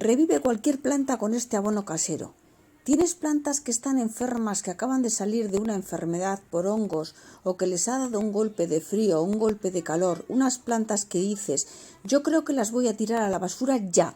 Revive cualquier planta con este abono casero. ¿Tienes plantas que están enfermas, que acaban de salir de una enfermedad por hongos o que les ha dado un golpe de frío o un golpe de calor? Unas plantas que dices, yo creo que las voy a tirar a la basura ya,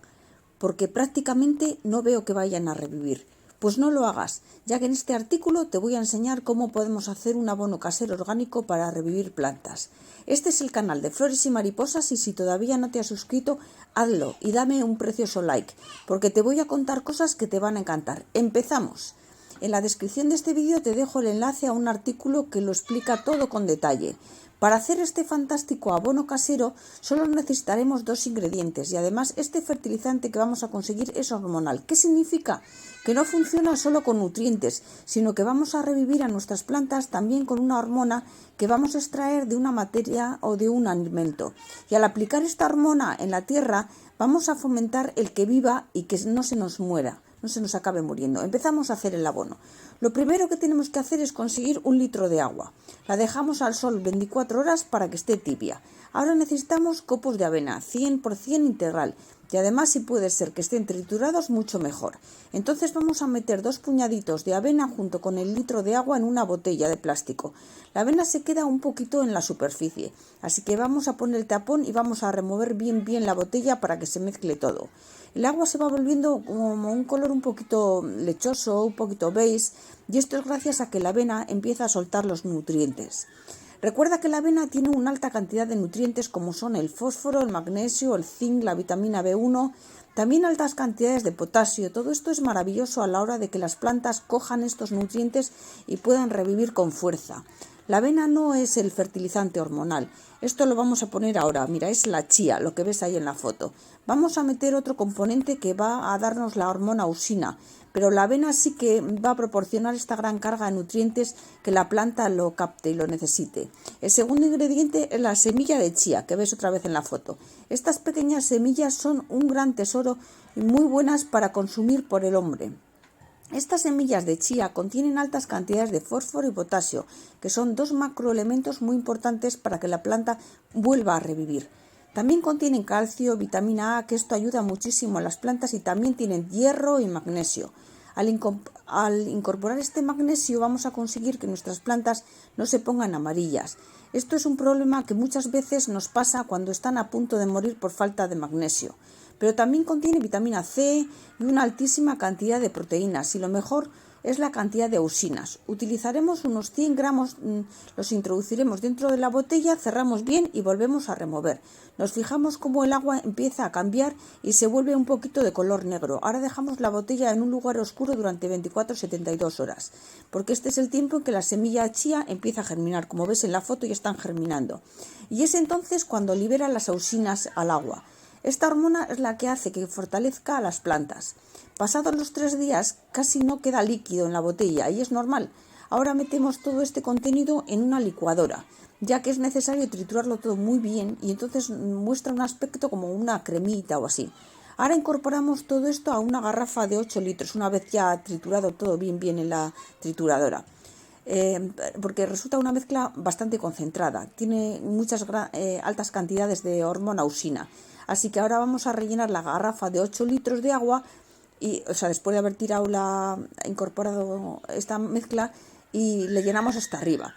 porque prácticamente no veo que vayan a revivir. Pues no lo hagas, ya que en este artículo te voy a enseñar cómo podemos hacer un abono casero orgánico para revivir plantas. Este es el canal de Flores y Mariposas y si todavía no te has suscrito, hazlo y dame un precioso like, porque te voy a contar cosas que te van a encantar. ¡Empezamos! En la descripción de este vídeo te dejo el enlace a un artículo que lo explica todo con detalle. Para hacer este fantástico abono casero solo necesitaremos 2 ingredientes y además este fertilizante que vamos a conseguir es hormonal. ¿Qué significa? Que no funciona solo con nutrientes, sino que vamos a revivir a nuestras plantas también con una hormona que vamos a extraer de una materia o de un alimento. Y al aplicar esta hormona en la tierra vamos a fomentar el que viva y que no se nos muera. No se nos acabe muriendo. Empezamos a hacer el abono. Lo primero que tenemos que hacer es conseguir 1 litro de agua. La dejamos al sol 24 horas para que esté tibia. Ahora necesitamos copos de avena, 100% integral. Y además, si puede ser que estén triturados, mucho mejor. Entonces vamos a meter 2 puñaditos de avena junto con el litro de agua en una botella de plástico. La avena se queda un poquito en la superficie, así que vamos a poner el tapón y vamos a remover bien la botella para que se mezcle todo. El agua se va volviendo como un color un poquito lechoso, un poquito beige, y esto es gracias a que la avena empieza a soltar los nutrientes. Recuerda que la avena tiene una alta cantidad de nutrientes como son el fósforo, el magnesio, el zinc, la vitamina B1, también altas cantidades de potasio. Todo esto es maravilloso a la hora de que las plantas cojan estos nutrientes y puedan revivir con fuerza. La avena no es el fertilizante hormonal. Esto lo vamos a poner ahora. Mira, es la chía, lo que ves ahí en la foto. Vamos a meter otro componente que va a darnos la hormona ausina, pero la avena sí que va a proporcionar esta gran carga de nutrientes que la planta lo capte y lo necesite. El segundo ingrediente es la semilla de chía, que ves otra vez en la foto. Estas pequeñas semillas son un gran tesoro y muy buenas para consumir por el hombre. Estas semillas de chía contienen altas cantidades de fósforo y potasio, que son 2 macroelementos muy importantes para que la planta vuelva a revivir. También contienen calcio, vitamina A, que esto ayuda muchísimo a las plantas, y también tienen hierro y magnesio. Al incorporar este magnesio vamos a conseguir que nuestras plantas no se pongan amarillas. Esto es un problema que muchas veces nos pasa cuando están a punto de morir por falta de magnesio. Pero también contiene vitamina C y una altísima cantidad de proteínas, y lo mejor es la cantidad de auxinas. Utilizaremos unos 100 gramos, los introduciremos dentro de la botella, cerramos bien y volvemos a remover. Nos fijamos cómo el agua empieza a cambiar y se vuelve un poquito de color negro. Ahora dejamos la botella en un lugar oscuro durante 24-72 horas, porque este es el tiempo en que la semilla chía empieza a germinar. Como ves en la foto ya están germinando. Y es entonces cuando libera las auxinas al agua. Esta hormona es la que hace que fortalezca a las plantas. Pasados los 3 días casi no queda líquido en la botella y es normal. Ahora metemos todo este contenido en una licuadora, ya que es necesario triturarlo todo muy bien y entonces muestra un aspecto como una cremita o así. Ahora incorporamos todo esto a una garrafa de 8 litros, una vez ya triturado todo bien en la trituradora. Porque resulta una mezcla bastante concentrada, tiene muchas altas cantidades de hormona ausina. Así que ahora vamos a rellenar la garrafa de 8 litros de agua, después de haber incorporado esta mezcla, y le llenamos hasta arriba.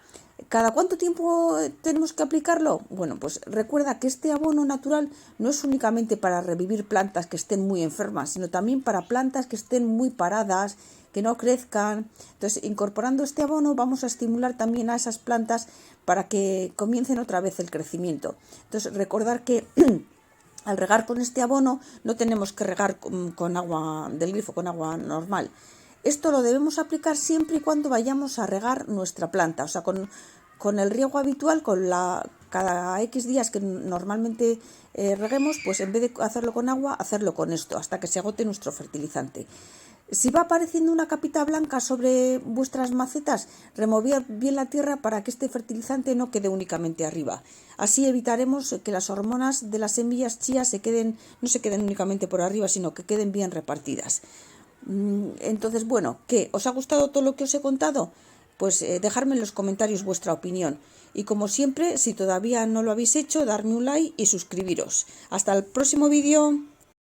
¿Cada cuánto tiempo tenemos que aplicarlo? Bueno, pues recuerda que este abono natural no es únicamente para revivir plantas que estén muy enfermas, sino también para plantas que estén muy paradas, que no crezcan. Entonces, incorporando este abono vamos a estimular también a esas plantas para que comiencen otra vez el crecimiento. Entonces, recordar que al regar con este abono no tenemos que regar con agua del grifo, con agua normal. Esto lo debemos aplicar siempre y cuando vayamos a regar nuestra planta, con el riego habitual, cada X días que normalmente reguemos, pues en vez de hacerlo con agua, hacerlo con esto, hasta que se agote nuestro fertilizante. Si va apareciendo una capita blanca sobre vuestras macetas, removid bien la tierra para que este fertilizante no quede únicamente arriba. Así evitaremos que las hormonas de las semillas chía no se queden únicamente por arriba, sino que queden bien repartidas. Entonces, bueno, ¿qué? ¿Os ha gustado todo lo que os he contado? Pues dejadme en los comentarios vuestra opinión. Y como siempre, si todavía no lo habéis hecho, darme un like y suscribiros. Hasta el próximo vídeo.